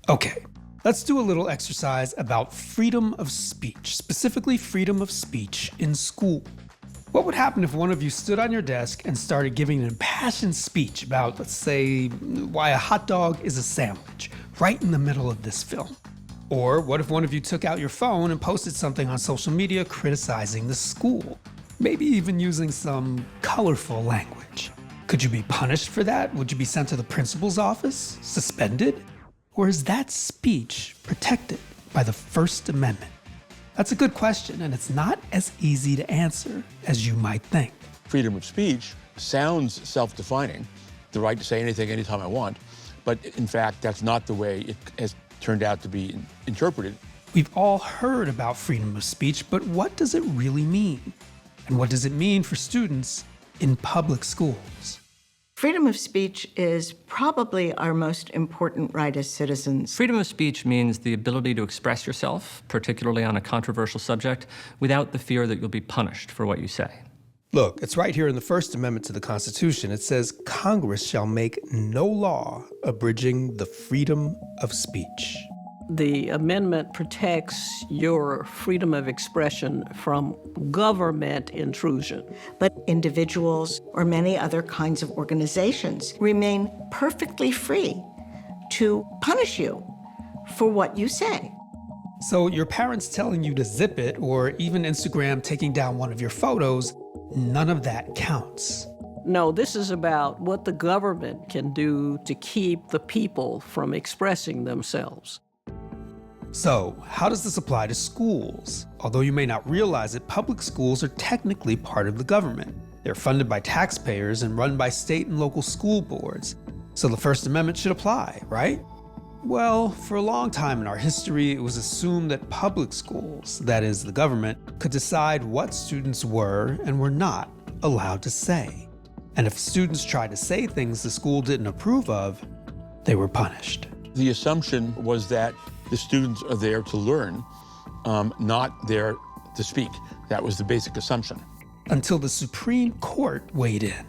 Okay, let's do a little exercise about freedom of speech, specifically freedom of speech in school. What would happen if one of you stood on your desk and started giving an impassioned speech about, let's say, why a hot dog is a sandwich, right in the middle of this film? Or what if one of you took out your phone and posted something on social media criticizing the school? Maybe even using some colorful language. Could you be punished for that? Would you be sent to the principal's office? Suspended? Or is that speech protected by the First Amendment? That's a good question, and it's not as easy to answer as you might think. Freedom of speech sounds self-defining, the right to say anything anytime I want, but in fact, that's not the way it has turned out to be interpreted. We've all heard about freedom of speech, but what does it really mean? And what does it mean for students in public schools? Freedom of speech is probably our most important right as citizens. Freedom of speech means the ability to express yourself, particularly on a controversial subject, without the fear that you'll be punished for what you say. Look, it's right here in the First Amendment to the Constitution. It says, Congress shall make no law abridging the freedom of speech. The amendment protects your freedom of expression from government intrusion. But individuals or many other kinds of organizations remain perfectly free to punish you for what you say. So your parents telling you to zip it, or even Instagram taking down one of your photos, none of that counts. No, this is about what the government can do to keep the people from expressing themselves. So, how does this apply to schools? Although you may not realize it, public schools are technically part of the government. They're funded by taxpayers and run by state and local school boards. So the First Amendment should apply, right? Well, for a long time in our history, it was assumed that public schools, that is, the government, could decide what students were and were not allowed to say. And if students tried to say things the school didn't approve of, they were punished. The assumption was that the students are there to learn, not there to speak. That was the basic assumption. Until the Supreme Court weighed in.